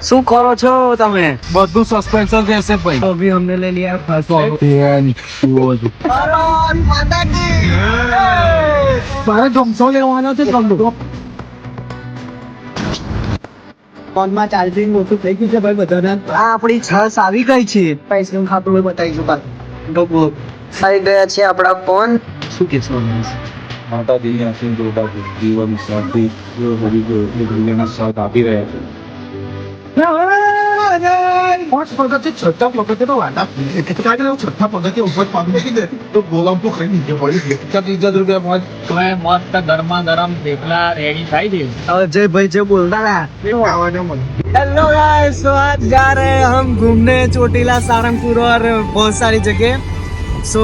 શું કરો છો તમે? બધું સસ્પેન્શન રહેશે ભાઈ. तो अभी हमने ले लिया फर्स्ट મારે ધમસો લેવાનો છે ધમસો. ફોનમાં ચાર્જિંગ ઓછું થઈ ગયું છે ભાઈ બધાના. આ આપણી છસ આવી ગઈ છે. આઈસ્ક્રીમ ખાતું હોય બતાવીશું બાદ. આવી ગયા છે આપણા ફોન. શું કહેશો? માતાજીની અસીમ કૃપા જીવન શાંતિ સાથ આપી રહ્યા છે. પાંચ પગથિયે છઠ્ઠા પગથિયે તો વાટા છઠ્ઠા પગથિયે ઉપર પામી દે તો ગોલામ તો ખાઈ નીચે પડી ₹30 પહોંચ તો એ મસ્ત ગરમા ગરમ થેપલા રેડી થાય છે. और जय भाई जय बोलता था. આવવાનો મને. हेलो गाइस, तो आज जा रहे हैं हम घूमने चोटीला, सारंगपुर और बहुत सारी जगह. सो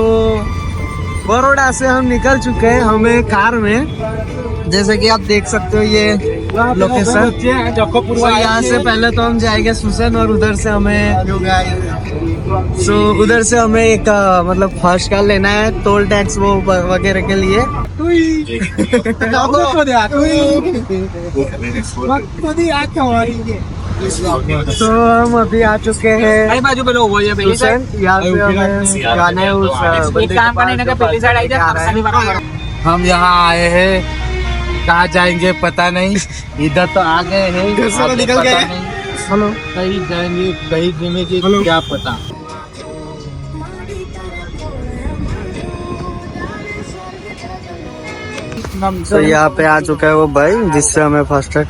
बड़ौदा से हम निकल चुके हैं हमें कार में. जैसे कि आप देख सकते हो ये लोकेशन. तो यहाँ से पहले तो हम जाएंगे सुसन और उधर से हमें उधर से हमें एक मतलब फास्ट कार लेना है, टोल टैक्स वो वगैरह के लिए. तो हम अभी आ चुके हैं બાજુ પેલો ઉભો છે પેલી सुसन. यहाँ पे हमें जाना है उस એક કામ કરીને કે પેલી સાઈડ આવી જાય ખરસાની વાળા. हम यहाँ आए हैं, कहाँ जाएंगे पता नहीं. इधर तो आ गए हैं, घर से तो आगे निकल पता गए. नहीं. हेलो. कहीं जाएंगे कहीं घूमेंगे क्या पता. तो यहाँ पे आ चुका है वो भाई जिससे हमें फास्टैग.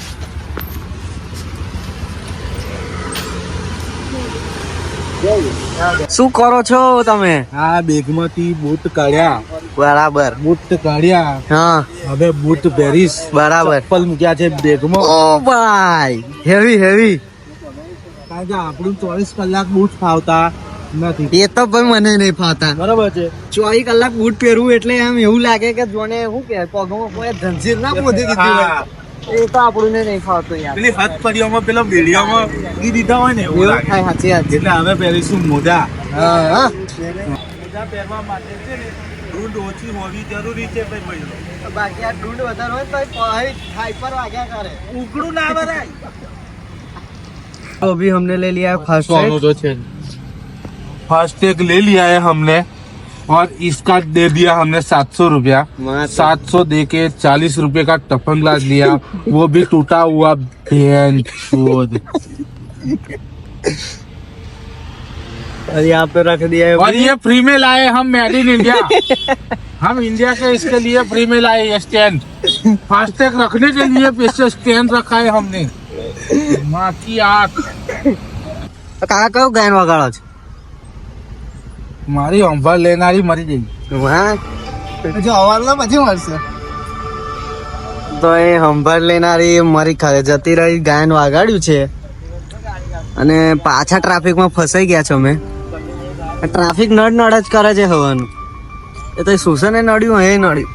શું કરો છો તમે? આ બેગમાંથી બૂટ કાઢ્યા, બરાબર. બૂટ કાઢ્યા, હા હવે બૂટ પહેરીશ. બરાબર. ચપ્પલ મૂક્યા છે બેગમાં. ઓ ભાઈ, હેવી હેવી. કારણ કે આપણું 24 કલાક બૂટ ફાવતા નથી. એ તો ભાઈ મને નહીં ફાવતા. બરાબર છે. 24 કલાક બૂટ પહેરવું એટલે એમ એવું લાગે કે જોને શું કે પગમાં કોઈ જંજીર ના પોધી દીધી હોય. એ તો આપણને નહીં ફાવતું યાર. પેલી હાથ પડીઓમાં પેલો વિડીયોમાં ઈ દીધા હોય ને એવું એવું લાગે. થાય, સાચી વાત છે. એટલે હવે પહેરીશું મોજા. હા હા. મોજા પહેરવા માટે છે ને ધૂંઢ ઓછી હોવી જરૂરી છે ભાઈ. બાકી આ ઢૂંઢ વધારે હોય તો હાઈપર વાગ્યા કરે. ઉકળું ના ભરાય. तो अभी हमने ले लिया है फास्टैग. तो है फास्टैग ले लिया है हमने और इसका दे दिया हमने 700 रुपया. 700 दे के 40 रुपए का टफन ग्लास लिया, वो भी टूटा हुआ. और यहाँ पे रख दिया है. और ये फ्री में लाए हम, मेड इन इंडिया. हम इंडिया के इसके लिए फ्री में लाए ये स्टैंड. फास्टैग रखने के लिए पीछे स्टैंड रखा है हमने. माँ की आँख. કાકા કયો ગાયન વગાડો છે? મારી સંભાળ લેનારી મરી ગઈ. હા, હજુ અવારમાં પછી મળશે. તો એ સંભાળ લેનારી મરી જતી રહી, ગાયન વાગાડ્યું છે અને પાછા ટ્રાફિકમાં ફસાઈ ગયા છો. અમે ટ્રાફિક નડ જ કરે છે હવાનું. એ તો સુસને નડ્યું, એ નડ્યું.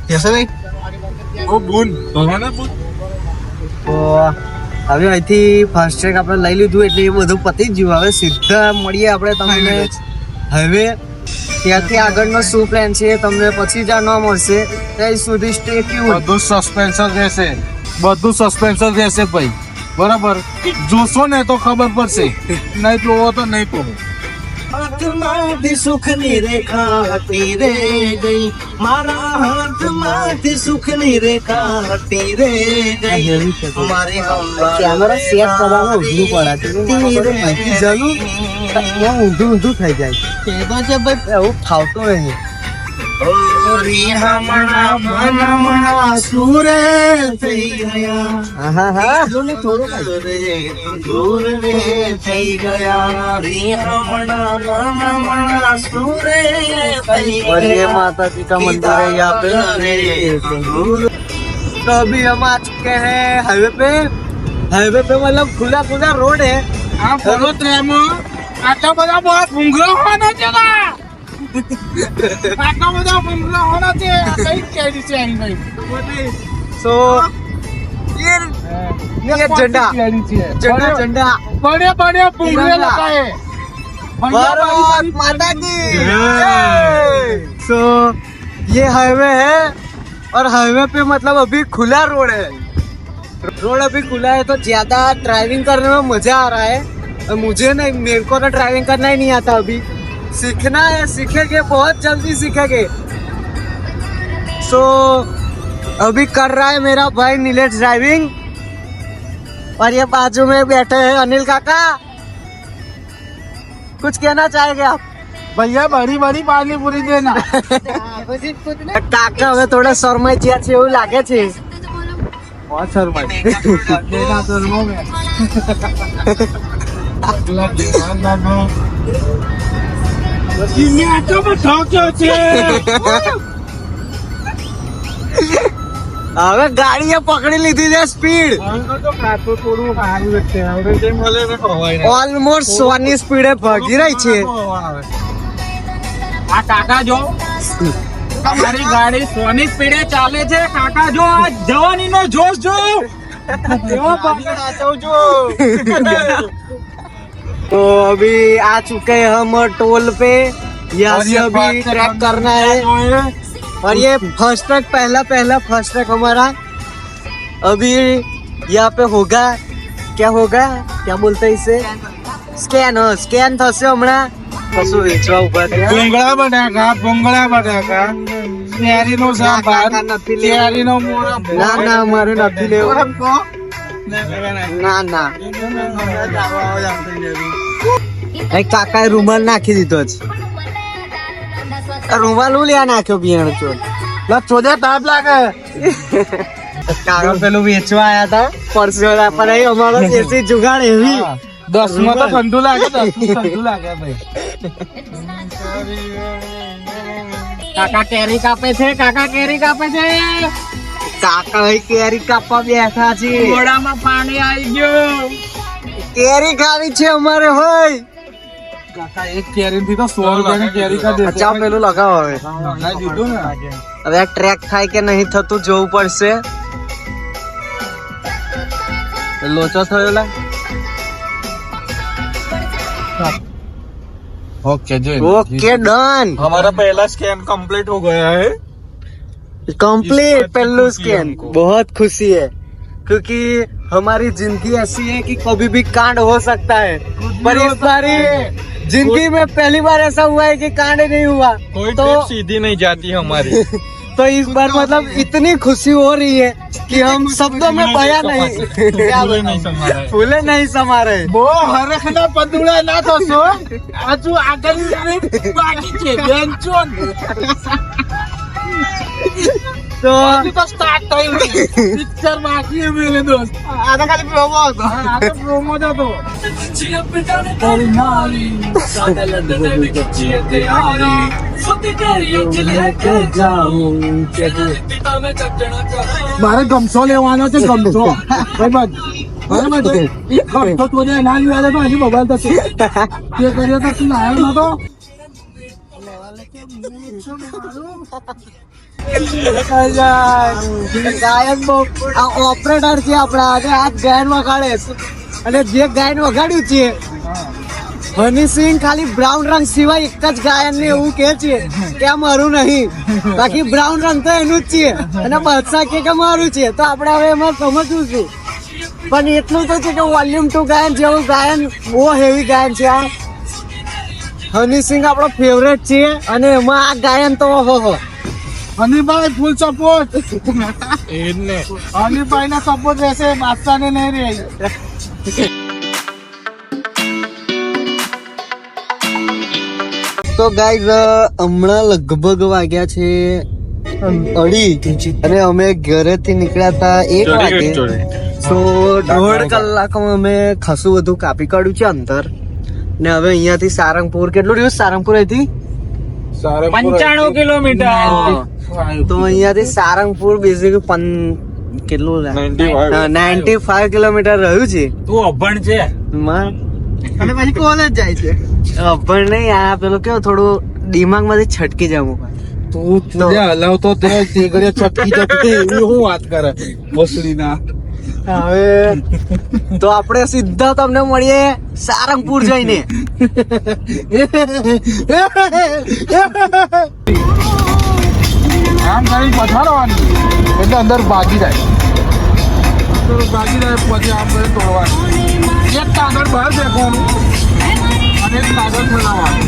કેસે ભાઈ? ઓ બૂન ભવાના બૂન. તો હવે અહીંથી ફાસ્ટટ્રેક આપણે લઈ લીધું એટલે એ બધું પતી જ ગયું. હવે સીધા મળીએ આપણે તમને હવે. ત્યાંથી આગળનો શું પ્લાન છે એ તમને પછી જાણવા મળશે. ત્યાં સુધી સ્ટે ટ્યુન. બધું સસ્પેન્શન રહેશે, બધું સસ્પેન્શન રહેશે ભાઈ. બરાબર, જોશો ને તો ખબર પડશે, નહીં જોવો તો નહીં પડે. હાથમાંથી સુખની રેખા હટી રે ગઈ, મારા હાથમાંથી સુખની રેખા હટી રે ગઈ, મારી કેમેરા સેટ કરવામાં ઊંધું પડે ઊંધું ઊંધું થઈ જાય. એ તો છે ભાઈ, એવું ફાવતું નહીં. હા હા और ये माता जी का मंदिर है यहाँ पे. तो अभी हम आ चुके हैं हाईवे पे. हाईवे पे मतलब खुला खुला रोड है. આ વડોદરામાં આટલા બધા બહુ ભૂંગળા હોવાના છે ને. આટલા બધા ભૂંગળા હોવાના છે. કઈ કેરી છે એની નહીં. So ये झंडा झंडा झंडा बड़े बड़े भूंगळे लगाए. भारत माता की सो ये हाईवे है और हाईवे पे मतलब अभी खुला रोड है. रोड अभी खुला है तो ज्यादा ड्राइविंग करने में मजा आ रहा है। और मुझे नहीं, मेरे को तो ड्राइविंग करना ही नहीं आता अभी, सीखना है, सीखेंगे, बहुत जल्दी सीखेंगे। सो अभी कर रहा है मेरा भाई नीलेश ड्राइविंग, और ये बाजू में बैठे हैं अनिल काका। कुछ कहना चाहेंगे आप? भैया बड़ी बड़ी पानी पूरी देना। કાકા હવે થોડા શરમાઈ ગયા છે એવું લાગે છે। बहुत शर्माई देना शर्मो में હવે ગાડીએ પકડી લીધી છે સ્પીડ, ઓલમોસ્ટ 100 ની સ્પીડે ભાગી રહી છે। આ કાકા જો તમારી ગાડી 100 ની સ્પીડે ચાલે છે। કાકા જો આ જવાની નો જોશ જો तो अभी आ चुके हैं हम टोल पे, यहाँ से अभी ट्रैक करना है। और ये फर्स्ट ट्रैक, पहला फर्स्ट ट्रैक हमारा अभी यहाँ पे होगा। क्या होगा, क्या बोलते हैं इसे? स्कैन। स्कैन થશે હમણાં કશું વેચવા ઉભા થયા। ભૂંગળા બટાકા કેરીનો સાંભાર કેરીનો મોરમ ના ના મારે નથી લેવો, ના ના। કાકાએ રૂમાલ નાખી દીધો છે। રૂમાલ હું લ્યા નાખ્યો બિયાણ ચોર ચોદે તાપ લાગે। કાકા પેલું વેચવા આયા હતા પરસો પર, અમારો દેશી જુગાડ એવી 10 માં તો ઠંડુ લાગે, 10 ઠંડુ લાગે ભાઈ। કાકા કેરી કાપે છે, કાકા કેરી કાપે છે। કાકા હવે કેરી કાપવા બેઠા છે। ઘોડામાં પાણી આવી ગયું। કેરી ખાવી છે અમારે હોય। કાકા એક કેરી થી તો 100 રૂપિયાની કેરી કા દે। અચ્છા પેલું લગાવો હવે। લગાઈ દીધું ને। હવે આ ટ્રેક થાય કે નહીં થતું જોવું પડશે। લોચો થયો લા। ओके जी ओके डन, हमारा पहला स्कैन कंप्लीट हो गया है। कंप्लीट पहलू स्कैन। बहुत खुशी है क्योंकि हमारी जिंदगी ऐसी है कि कभी भी कांड हो सकता है, पर इस बार जिंदगी में पहली बार ऐसा हुआ है कि कांड नहीं हुआ। कोई तो ट्रिप सीधी नहीं जाती हमारी। तो इस बार मतलब इतनी खुशी हो रही है कि हम शब्दों में बयां नहीं, फूले नहीं समा रहे। બહુ હરખના પદુડા ના થશો, હજુ આગળની ટ્રીપ બાકી છે બેનચોન। तो હજુ તો સ્ટાર્ટ થયું છે, પિક્ચર બાકી છે મેરે દોસ્ત। આ તો ખાલી પ્રોમો હતો। આ તો પ્રોમો જ હતો। મારે ગમસો લેવાનો છે, ગમસો બરાબર બરાબર છે। ગમસો તો ના લેવા તો હજી મોબાઈલ થશે તે કર્યો તો તું લાવ્યો નતો। ગાયન આ ઓપરેટર છે આપણા, અને આ ગાયન વગાડે અને જે ગાયન વગાડ્યું છે હની સિંહ ખાલી બ્રાઉન રંગ સિવાય એક જ ગાયન ને એવું કે છે કે આ મારું નહીં, બાકી બ્રાઉન રંગ તો એનું જ છે, અને બાદશાહ કે મારું છે। તો આપણે હવે એમાં સમજવું છું, પણ એટલું તો છે કે વોલ્યુમ 2 ગાયન જેવું ગાયન બહુ હેવી ગાયન છે આ। હની સિંહ આપણો ફેવરેટ છે, અને એમાં આ ગાયન તો ઓહો। હનીભાઈ ફૂલ સપોર્ટ, હનીભાઈ ના સપોર્ટ રહેશે, બાદશાહ ને નહીં રહે। તો ગાઈઝ હમણાં લગભગ વાગ્યા છે 2:30 અને અમે ઘરેથી નીકળ્યા હતા 1 વાગે। તો 1.5 કલાકમાં અમે ખાસું બધું કાપી કાઢ્યું છે અંતર, ને હવે અહીંયાથી સારંગપુર કેટલું રહ્યું? સારંગપુર અહીંથી 95 કિલોમીટર। તો અહીંયાથી સારંગપુર બેઝિક કેટલું 95 કિલોમીટર રહ્યું છે। તું અભણ છે અને પછી કોલેજ જાય છે, પણ નહીં આ પેલું કેવું થોડું દિમાગ માંથી છટકી જવું। તું તુજે હલાવતો તે તેગડે છટકી જતી એવી હું વાત કરે વસડી ના। હવે તો આપણે સીધા તમને મળીએ સારંગપુર જઈને। આમ કરી પછાડવાની એટલે અંદર ભાગી જાય। પેલું ભાગી જાય પછી આમ કરીને તોડવાનું. એક કાગળ બહાર ફેંકવાનું અને એક કાગળ ફેલાવવાનું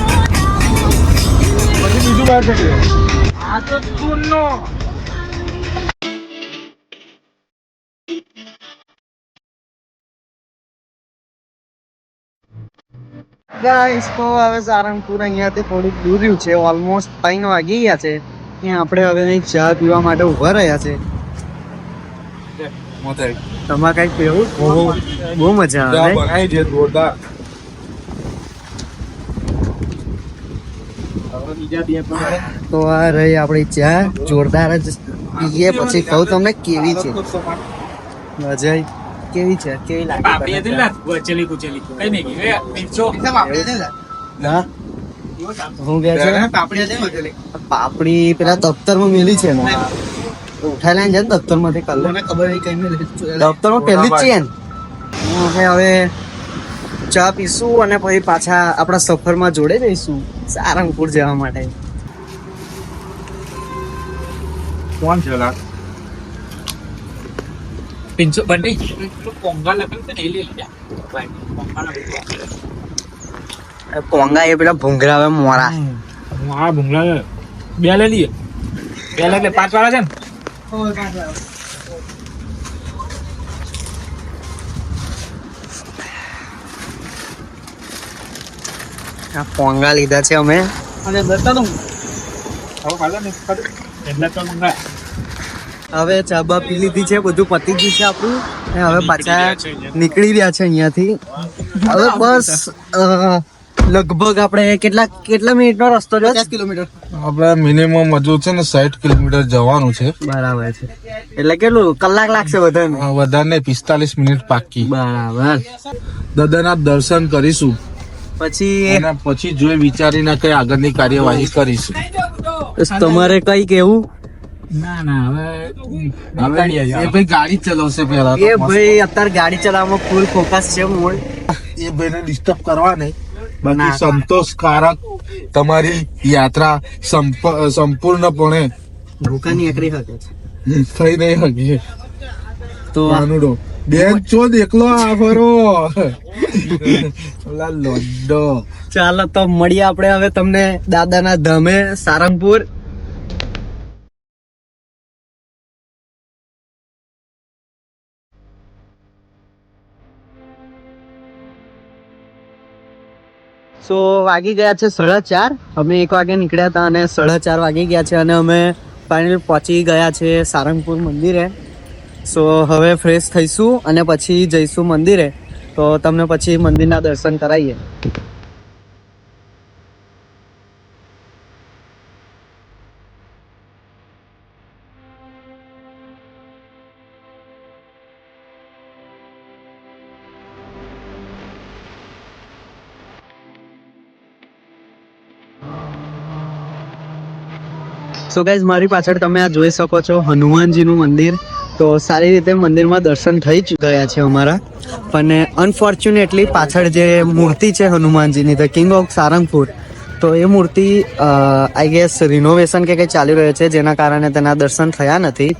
પછી બીજું બહાર ફેંકી દેવાનું. આ તો ચૂનો. ગાઈસ તો હવે સારંગપુર અહીંયાથી થોડુંક દૂર રહ્યું છે, ઓલમોસ્ટ 3 વાગી ગયા છે. ત્યાં આપણે હવે અહીં ચા પીવા માટે ઊભા રહ્યા છે. તમારે કઈ પીવું? બહુ મજા આવે. બનાવી છે જોરદાર. તો આ રહી આપણી ચા, જોરદાર જ પીએ પછી કહું તમને કેવી છે. અજય કેવી છે, કેવી લાગે તને? હા હું કે છે પાપડી પેલા દફતરમાં મેલી છે ને, ઉઠાઈ લઈને જાય દફતર માંથી કલર ખબર દફતર માં પહેલી જ છે ને. આપણે હવે ચા પીશું અને પછી પાછા આપણા સફરમાં જોડે જઈશું સારંગપુર જવા માટે. કોણ છે લા? पिंचो बंटी पोंगल लगन से नहीं ले लिया પોંગા એ પેલા ભૂંગરા આવે મોરા. वहाँ भूंगला બે ले लिए બે ले 5 वाला છે ને. આ પોંગા લીધા છે અમે. અને બતા દઉં હવે ખાલા ને એટલા તો મંગા હવે ચા બા પી લીધી છે, બધું પતી ગયું છે આપણું. અને હવે પાછા નીકળી રહ્યા છે અહીંયાથી. હવે બસ લગભગ આપણે કેટલા મિનિટનો રસ્તો છે? 50 કિલોમીટર. આપણે મિનિમમ હજુ છે ને 60 કિલોમીટર જવાનું છે. બરાબર છે. એટલે કેટલું કલાક લાગશે બધાને? વધારે 45 મિનિટ પાકી. બરાબર. દાદાના દર્શન કરીશું પછી અને પછી જોઈ વિચારીને કઈ આગળની કાર્યવાહી કરીશું. તમારે કઈ કેવું? ના ના હવે એ ભાઈ ગાડી ચલાવશે પેલા એ ભાઈ અત્યારે ગાડી ચલાવવામાં ફૂલ ફોકસ છે મૂળ. એ ભાઈને ડિસ્ટર્બ કરવા નહીં. બાકી સંતોષકારક તમારી યાત્રા સંપૂર્ણપણે ભૂકાની એકરી હકે છે થઈ નહીં હકી. તો કાનુડો બેન ચો દેખલો આ ફરો લોડો. ચાલો તો મળીએ આપણે હવે તમને દાદાના ધામે સારંગપુર. સો વાગી ગયા છે 4:30. અમે 1 વાગે નીકળ્યા હતા અને 4:30 વાગી ગયા છે અને અમે ફાઇનલ પહોંચી ગયા છે સારંગપુર મંદિરે. સો હવે ફ્રેશ થઈશું અને પછી જઈશું મંદિરે. તો તમને પછી મંદિરના દર્શન કરાવીએ. સો ગાઈઝ મારી પાછળ તમે આ જોઈ શકો છો હનુમાનજીનું મંદિર. તો સારી રીતે મંદિરમાં દર્શન થઈ ગયા છે અમારા. પણ અનફોર્ચ્યુનેટલી પાછળ જે મૂર્તિ છે હનુમાનજીની, ધ કિંગ ઓફ સારંગપુર, તો એ મૂર્તિ આઈ ગેસ રિનોવેશન કે કંઈ ચાલી રહ્યો છે, જેના કારણે તેના દર્શન થયા નથી.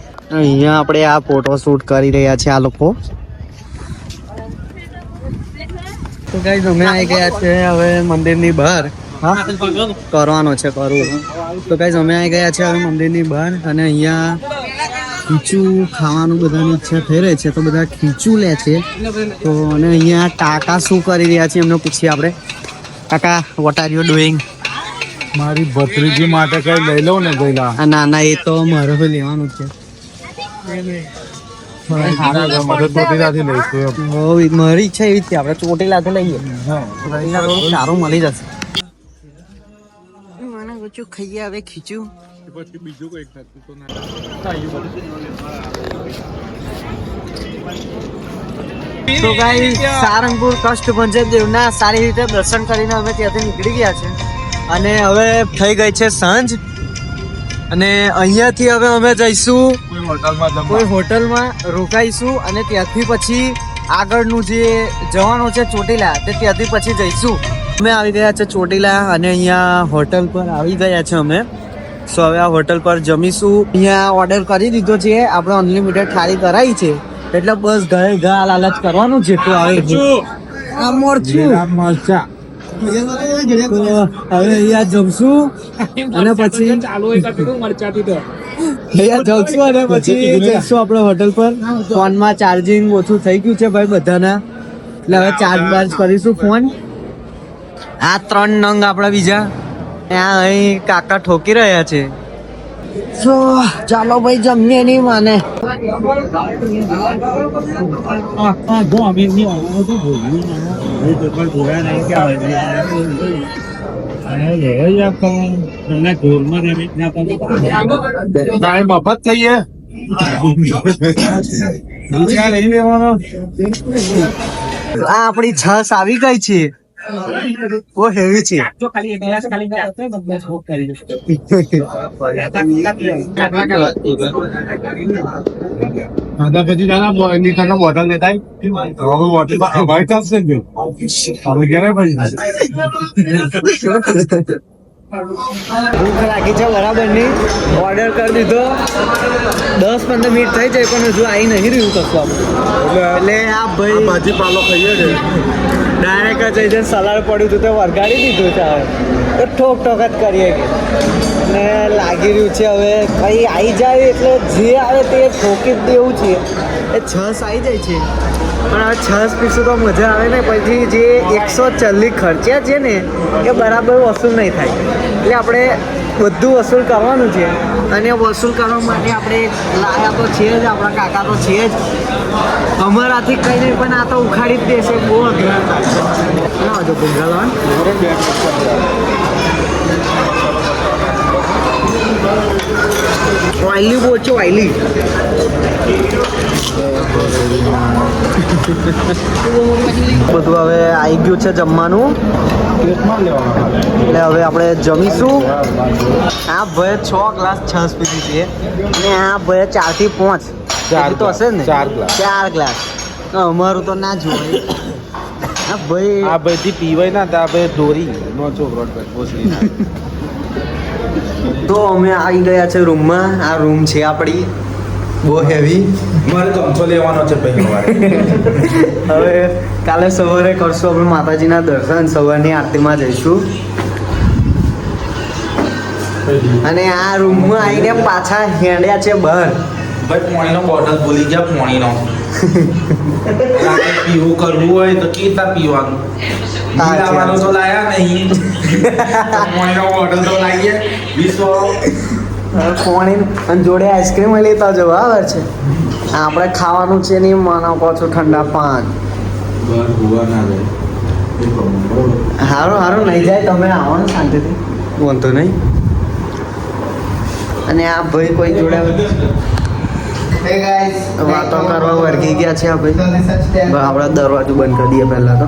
અહીંયા આપણે આ ફોટો શૂટ કરી રહ્યા છે આ લોકો. તો ગાઈઝ અમે આવી ગયા છે હવે મંદિરની બહાર. હા કરવાનો છે કરવું. તો ગાઈઝ અમે આવી ગયા છે હવે મંદિરની બહાર અને અહીંયા ખીચું ખાવાનું બધાની ઈચ્છા થઈ રહી છે તો બધા ખીચું લે છે. તો અને અહીંયા કાકા શું કરી રહ્યા છે એમને પૂછીએ આપણે. કાકા વોટ આર યુ ડુઈંગ? મારી ભત્રીજી માટે કઈ લઈ લઉં ને ગયેલા. ના ના એ તો મારે તો લેવાનું છે. મારી ઈચ્છા એવી જ છે, આપણે ચોટીલાથી લઈએ. ચોટીલા થોડું સારું મળી જશે. મને પૂછ્યું ખાઈએ હવે ખીચું. પછી બીજું કઈ થતું તો ના. તો ગાઈસ સારંગપુર કષ્ટભંજન દેવના સારી રીતે દર્શન કરીને અમે ત્યાંથી નીકળી ગયા છે અને હવે થઈ ગઈ છે સાંજ. અને અહીંયાથી હવે અમે જઈશું કોઈ હોટલમાં રોકાઈશું અને ત્યાંથી પછી આગળનું જે જવાનું છે ચોટીલા, તે ત્યાંથી પછી જઈશું. અમે આવી ગયા છે ચોટીલા અને અહીંયા હોટલ પર આવી ગયા છે અમે. સો હવે આ હોટલ પર જમીશું. અહીંયા ઓર્ડર કરી દીધો છે, આપણે અનલિમિટેડ થાળી કરાવી છે એટલે બસ ઘરે ઘા લાલચ કરવાનું જેટલું આવે એટલું. આ મરચું મરચા તો હવે અહીંયા જમશું અને પછી અહીંયા જમશું અને પછી જઈશું આપણે હોટલ પર. ફોનમાં ચાર્જિંગ ઓછું થઈ ગયું છે ભાઈ બધાના, એટલે હવે ચાર્જ બાર્જ કરીશું ફોન. આ 3 નંગ આપણા બીજા ત્યાં અહીં કાકા ઠોકી રહ્યા છે. તો ચાલો ભાઈ જમીએ નહીં માને. મફત થઈએ આ આપણી છાશ આવી ગઈ છે. બહુ હેવી છે. પછી દાદા બોટલ લેતા બોટલ વાઈટ આવશે ને હવે ક્યારે પછી ભૂખ લાગી છે બરાબર ની. ઓર્ડર કરી દીધો, 10-15 મિનિટ થઈ જાય પણ હજુ આવી નહીં રહ્યું કશું. એટલે આ ભાઈ ભાજી પાલો ખાઈએ છે. ડાયરેક્ટ જ સલાડ પડ્યું હતું તો વરગાડી દીધું છે. હવે તો ઠોક ઠોક જ કરીએ કે અને લાગી રહ્યું છે હવે કઈ આવી જાય એટલે જે આવે તે ઠોકી જ દેવું છે. એ છસ આવી જાય છે પણ હવે છસ પીશું તો મજા આવે ને. પછી જે 140 ખર્ચ્યા છે ને એ બરાબર વસૂલ નહીં થાય. એટલે આપણે બધું વસૂલ કરવાનું છે અને વસૂલ કરવા માટે આપણે લાયા તો છે જ, આપણા કાકા તો છે જ. અમારાથી કંઈ નહીં પણ આ તો ઉખાડી જ દેશે. બહુ અઘરા ના જો ભૂંગળા ઓઇલી બહુ છે, ઓઇલી. બધું હવે આવી ગયું છે જમવાનું, એટલે હવે આપણે જમીશું. આ ભાઈ 6 ગ્લાસ છાશ પીધી છે અને આ ભાઈ 4 થી 5 તો હશે ને 4 ગ્લાસ. અમારું તો ના જોવાય. આ ભાઈ આ બધી પીવાય ના તા ભાઈ દોરી નો છોકરો તો અમે આવી ગયા છે રૂમમાં. આ રૂમ છે આપણી બહુ હેવી. મારે ગમછો લેવાનો છે હવે કાલે સવારે કરશું આપણે માતાજીના દર્શન. સવારની આરતીમાં જઈશું અને આ રૂમમાં આવીને પાછા હેડ્યા છે બહાર. ભાઈ પાણીનો બોટલ ભૂલી ગયા. પાણીનો પીવું કરવું હોય તો કેતા પીવાનું. લાવવાનું તો લાયા નહીં. પાણીનો બોટલ તો લાવીએ 20 પાણી અને જોડે આઈસ્ક્રીમ લેતા જવો બરાબર છે. આપણે ખાવાનું છે નહીં માનો પાછું ઠંડા પાન. હારું નહીં જાય તમે આવવાનું શાંતિથી, વાંધો નહીં. અને આ ભાઈ કોઈ જોડે વાતો કરવા વર્ગી ગયા છે. આ ભાઈ આપણે દરવાજો બંધ કરી દઈએ પહેલા તો.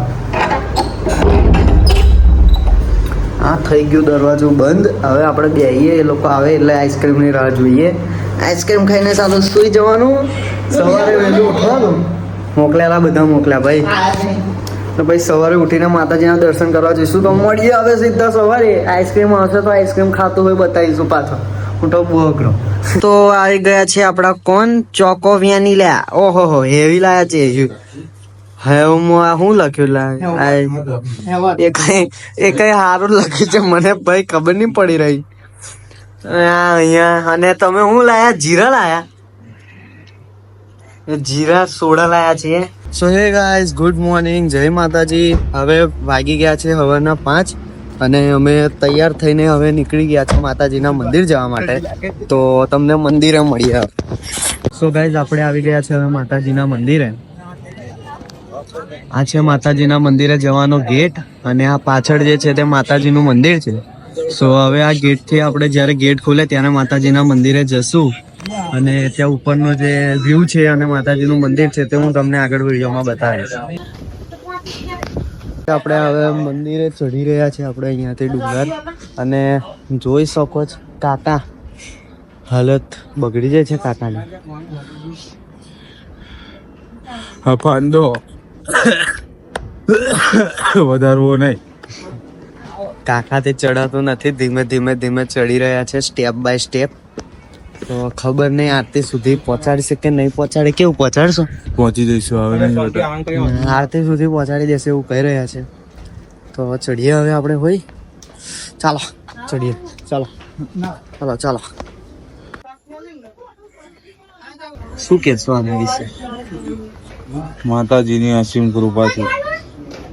હા થઈ ગયું દરવાજો બંધ. હવે આપણે બેહીએ, એ લોકો આવે એટલે આઈસ્ક્રીમની રાહ જોઈએ. આઈસ્ક્રીમ ખાઈને સારું સૂઈ જવાનું. સવારે વહેલું ઉઠવાનું. મોકલેલા બધા મોકલ્યા ભાઈ. તો ભાઈ સવારે ઉઠીને માતાજીના દર્શન કરવા જઈશું. તો મળીએ હવે સીધા સવારે. આઈસ્ક્રીમ આવશે તો આઈસ્ક્રીમ ખાતું હોય બતાવીશું પાછો. હું તો બહુ અઘરો. તો આવી ગયા છે આપણા કોણ ચોકો વેનીલા. ઓહો હો હેવી લાયા છે. હેવમાં શું લખ્યું એ કઈ સારું લખ્યું છે મને ભાઈ ખબર નહીં પડી રહી. અહીંયા અને તમે શું લાયા? જીરા લાયા? જીરા સોડા લાયા છે. સો હે ગાઈઝ, ગુડ મોર્નિંગ, જય માતાજી. હવે વાગી ગયા છે સવારના 5 અને અમે તૈયાર થઈને હવે નીકળી ગયા છે માતાજીના મંદિર જવા માટે. તો તમને મંદિરે મળીએ. સો ગાઈઝ આપણે આવી ગયા છે હવે માતાજીના મંદિરે. આ છે માતાજીના મંદિરે જવાનો ગેટ અને આ પાછળ જે છે તે માતાજીનું મંદિર છે. સો હવે આ ગેટથી આપણે જ્યારે ગેટ ખુલે ત્યારે માતાજીના મંદિરે જશું અને ત્યાં ઉપરનો જે વ્યૂ છે અને માતાજીનું મંદિર છે તે હું તમને આગળ વિડીયોમાં બતાવીશ. આપણે હવે મંદિરે ચડી રહ્યા છે આપણે અહીંયાથી ડુંગર અને જોઈ શકો છો કાકા હાલત બગડી જાય છે કાકાની. ફાંદો વધારવો નહીં. કાકાથી ચડાતું નથી. ધીમે ધીમે ચડી રહ્યા છે સ્ટેપ બાય સ્ટેપ. તો ખબર નહીં આરતી સુધી પહોંચાડી છે કે નહીં પહોંચાડે. કેવું પહોંચાડશો? પહોંચી જઈશું હવે નહીં આરતી સુધી પહોંચાડી દેશે એવું કહી રહ્યા છે. તો ચડીએ હવે આપણે હોય. ચાલો ચડીએ. ચાલો ચાલો ચાલો. શું કહેશો આના વિશે? માતાજીની અસીમ કૃપાથી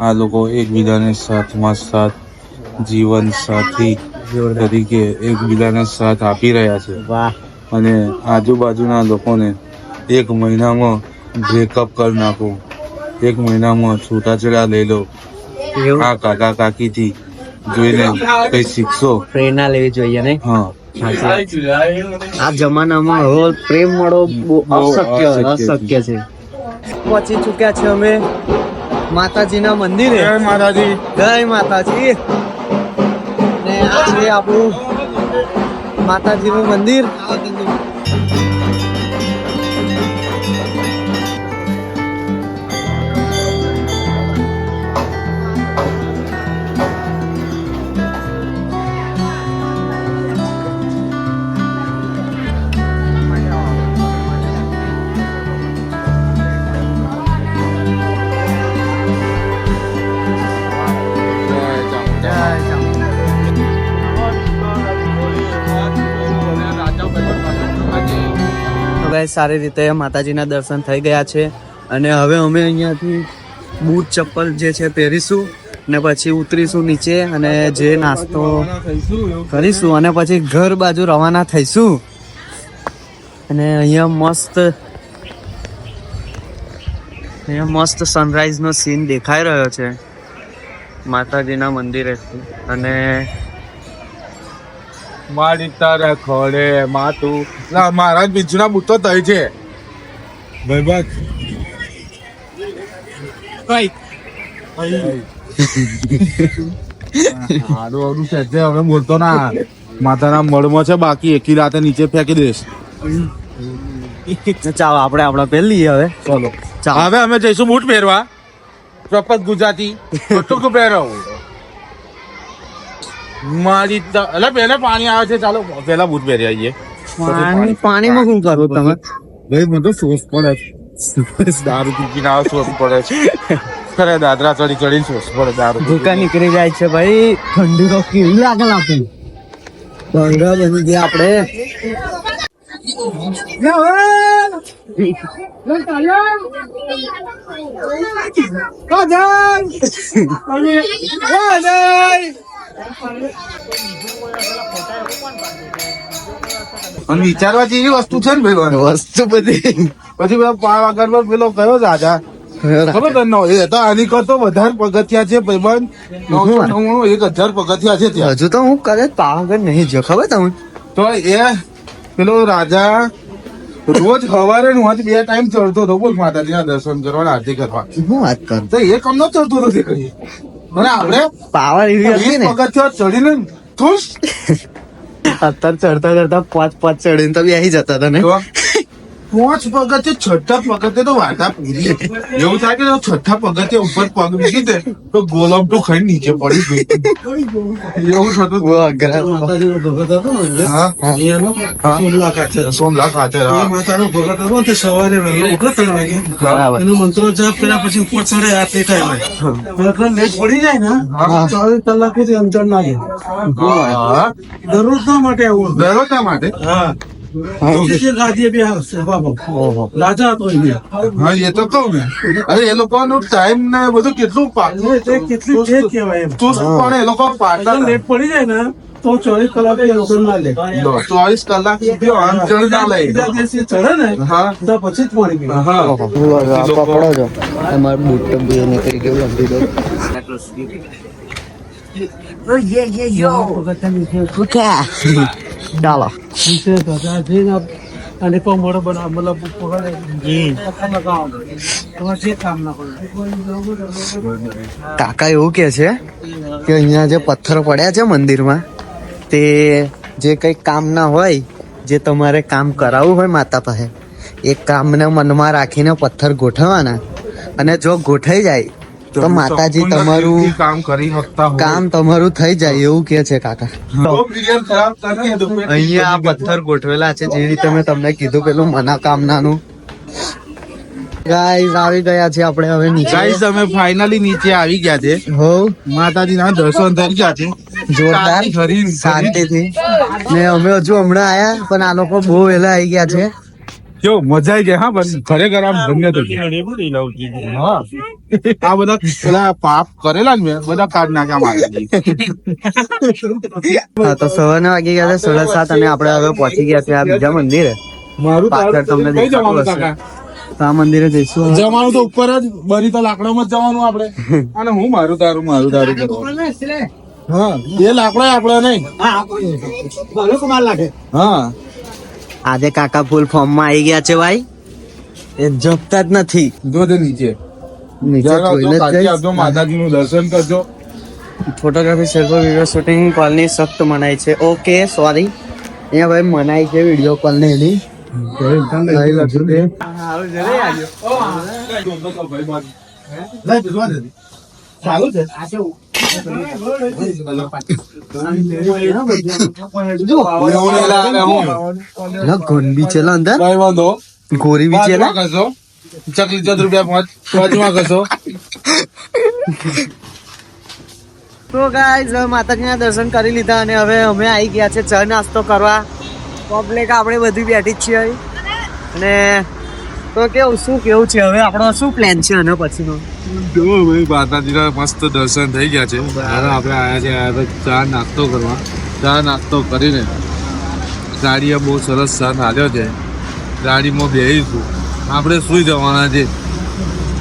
આ લોકો એકબીજાને સાથમાં સાથ જીવન સાથી તરીકે એકબીજાને સાથ આપી રહ્યા છે. વાહ. અને આજુબાજુના લોકોને એક મહિનામાં બ્રેકઅપ કરી નાખો, એક મહિનામાં છૂટાછેડા લઈ લો. એવું આ કાકા કાકીથી જોઈને કઈ શીખશો. પ્રેરણા લેવી જોઈએ ને. હા, આ જમાનામાં હવે પ્રેમ મળો બહુ અશક્ય છે. પહોંચી ચૂક્યા છે અમે માતાજીના મંદિરે. માતાજી. જય માતાજી. ને આ છે આપણું માતાજીનું મંદિર. સારી રીતે માતાજીના દર્શન થઈ ગયા છે અને હવે અમે અહીંયાથી બૂટ ચપ્પલ જે છે પહેરીશું ને પછી ઉતરીશું નીચે અને જે નાસ્તો કરીશું અને પછી ઘર બાજુ રવાના થઈશું. અને અહીંયા મસ્ત સનરાઈઝનો સીન દેખાઈ રહ્યો છે માતાજીના મંદિરે. અને મારી તારે ખોડે માતું મારા બીજુના બુટ્ટો થઈ છે ભાઈ. સારું છે હવે બોલતો ના. માતાના મળમાં છે બાકી એકી રાતે નીચે ફેંકી દઈશ. ચાલો આપણે આપણા પહેરી લઈએ હવે. ચલો ચાલો હવે અમે જઈશું બૂટ પહેરવા. ચોક્કસ ગુજરાતી ટૂંકું પહેરો. મારી એટલે પેલા પાણી આવે છે. ચાલો પેલા બૂટ પહેરી આવીએ. પાણીમાં શું કરું તમે? ભાઈ મને તો સોસ પડે છે. દારૂ પીને આવે સોસ પડે છે. ખરે દાદરા ચડી ચડીને સોસ પડે દારૂ. ભૂકા નીકળી જાય છે ભાઈ. ઠંડી તો કેવી લાગે લાગે. બંગા બની ગયા આપણે. અને વિચારવા જેવી વસ્તુ છે ને ભાઈ. વસ્તુ બધી પછી પેલો પાવાગઢ પર પેલો કયો રાજા ખબર તને? એ તો આની કરતો વધારે પગથિયા છે ભાઈબંધ. 999 1000 પગથિયા છે ત્યાં. હજુ તો હું કદાચ પાવાગઢ નહીં જો. ખબર તમને? તો એ પેલો રાજા રોજ સવારે હું 2 ટાઈમ ચડતો હતો બોલ માતાજીના દર્શન કરવા આરતી કરવા. હું વાત કરું તો એ કમ નો ચડતો નથી કઈ. અને આપણે પાવર એવી હતી ને. પગથિયા ચડીને ખુશ. અત્યારે ચડતા ચડતા 5 ચડીને તો બેસી જતા હતા ને. 5 પગથિયે છઠ્ઠા પગથિયે તો વાટા પૂરી. એવું થાય કે છઠ્ઠા પગથિયે ઉપર પગ મૂકી દે તો ગોલમ તો ખાઈ નીચે પડી ગઈ. એવું થતું. સોમલા ખાતે માતાનો ભગત હતો તે સવારે વહેલો ઉઠો 3 વાગે બરાબર. એનો મંત્રો જાપ કર્યા પછી ઉપર ચડે આ તે ટાઈમે લેટ પડી જાય ને 24 કલાક થી અંતર ના જાય. દરરોજ ના માટે આવું. દરરોજ માટે. હા ગાદીએ બે રાજા હતો હા એ તો કહું ને. અરે એ લોકોનું ટાઈમ ને બધું કેટલું કેટલી તેજ કહેવાય એમ. પણ એ લોકો પાડતા લેટ પડી જાય ને તો 24 કલાક અંતર ના લે. 24 કલાક સુધી અંતર ના લે. બીજા દિવસે ચડે ને હા તો પછી જ પાણી પીવે. હા પકડો છો. તમારું બૂટ તો બે નીકળી ગયું. લંબી દો. ચાલો અને પણ મોડો બના મતલબ પકડે તમારે જે કામ ના કરે. કાકા એવું કે છે કે અહીંયા જે પથ્થર પડ્યા છે મંદિરમાં તે જે કંઈ કામ ના હોય, જે તમારે કામ કરાવવું હોય માતા પાસે, એ કામને મનમાં રાખીને પથ્થર ગોઠવવાના અને જો ગોઠવાઈ જાય તો માતાજી તમારું કામ કરી શકતા હોય કામ તમારું થઈ જાય એવું કે છે કાકા તો પીરિયડ ખરાબ કરીએ તો અહીંયા આ પથ્થર ગોઠવેલા છે જે રીતે મેં તમને કીધું પેલું મનોકામનાનું. ગાઈસ આવી ગયા છે આપણે હવે નીચે. ગાઈસ અમે ફાઇનલી નીચે આવી ગયા છે. હો માતાજીના દર્શન થઈ ગયા છે જોરદાર શાંતિથી. ને અમે હજુ હમણાં આયા પણ આ લોકો બહુ વહેલા આવી ગયા છે. જો મજા આવી ગઈ. હા બસ ખરેખર આમ ધન્ય થઈ હા આ બધા પેલા પાપ કરેલા ને મેં બધા કાઢ નાખ્યા માતાજી. હા તો સવારના વાગી ગયા છે 7:30 અને આપણે હવે પહોંચી ગયા છે આ બીજા મંદિરે. મારું પાછળ તમને કઈ જવાનું દેખાતું કાકા? હશે. તો આ મંદિરે જઈશું. જવાનું તો ઉપર જ બરી તો લાકડામાં જ જવાનું આપણે. અને હું મારું તારું કરવાનું. હા એ લાકડા આપડે નહીં. હા આજે કાકા ફૂલ ફોર્મ માં આવી ગયા છે ભાઈ. એ જપતા જ નથી. જો તે નીચે નીચે toilet જઈશ. માતાજી નું દર્શન કરજો. ફોટોગ્રાફી સેલ્ફી વિડીયો શૂટિંગ કોલની સખ્ત મનાઈ છે. ઓકે સોરી અહીંયા ભાઈ મનાઈ છે વિડીયો કોલ ને એની. ચાલુ છે ગોરી છે અંદર. કઈ વાંધો ગોરી બી છે ને. કરશો ચકલી 14 રૂપિયા 5 કરશો. તો ગાઈઝ માતાજીના દર્શન કરી લીધા અને હવે અમે આવી ગયા છે ચા નાસ્તો કરવા. પબ્લિક આપણે બધી બેઠી જ છીએ અહીં. અને તો કેવું શું કેવું છે હવે આપણો શું પ્લાન છે આના પછીનો? જો ભાઈ માતાજીના મસ્ત દર્શન થઈ ગયા છે. હવે આપણે આયા છે ચા નાસ્તો કરવા. ચા નાસ્તો કરીને ગાડીએ બહુ સરસ સન આવ્યો છે. ગાડીમાં બેસીશું. આપણે સુઈ જવાના છે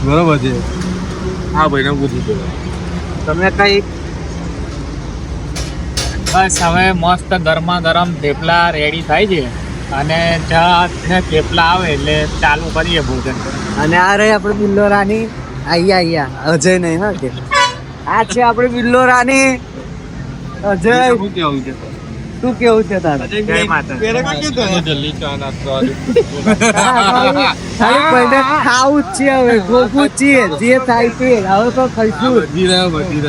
બરોબર છે. હા ભાઈને પૂછું તમે કઈ બસ હવે મસ્ત ગરમા ગરમ થેપલા રેડી થાય છે અને ચા ને થેપલા આવે એટલે ચાલુ કરીએ ભોજન. અને આ રહી આપણે બિલ્લો રાની. આયા અજય નહીં હા કે આ છે આપણે બિલ્લો રાની. અજય શું કેવું છે? શું કેવું છે તારે? જય માતા. જલ્દી ચા નાસ્તો ખાલી પૈને ખાવું જ છે હવે ગોખવું જ છે જે થાય તે હવે તો ખાઈશું. બધી રહ્યો પછી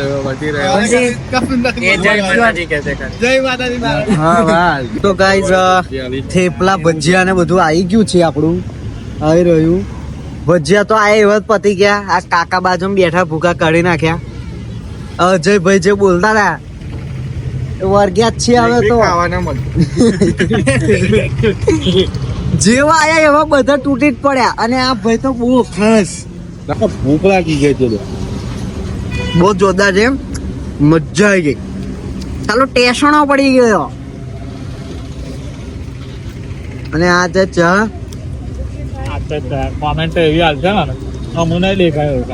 એ જય માતાજી કહે છે. હા ભાઈ તો ગાઈઝ થેપલા ભજીયા ને બધું આવી ગયું છે આપણું. આવી રહ્યું ભજીયા તો આ એવા જ પતી ગયા. આ કાકા બાજુ બેઠા ભૂકા કાઢી નાખ્યા. અજયભાઈ જે બોલતા હતા વર્ગ્યા જ છે હવે તો. જેવા આયા એવા બધા તૂટી જ પડ્યા. અને આ ભાઈ તો બહુ ખાસ ભૂખ લાગી ગઈ છે. બહુ જોરદાર છે. મજા આવી ગઈ. ચાલો ટેસણો પડી ગયો. અને આ છે ચા. કોમેન્ટ તો એવી હાલશે ને અમને દેખાયો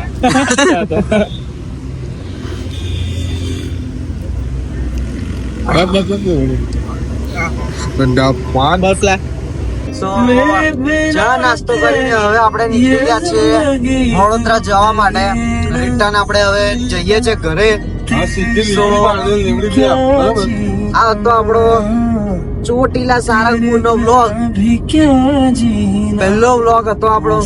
So, ચા નાસ્તો કરીને હવે આપણે નીકળી ગયા છીએ વડોદરા જવા માટે. રિટર્ન આપણે હવે જઈએ છીએ ઘરે. આ હતો આપણો ચોટીલા સારંગપુર નો વ્લોગ. પહેલો વ્લોગ હતો આપણો.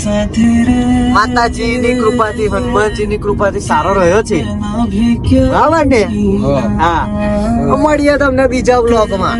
માતાજીની કૃપાથી હનુમાનજીની કૃપાથી સારો રહ્યો છે. બરાબર ને? હા મળીએ તમને બીજા વ્લોગમાં.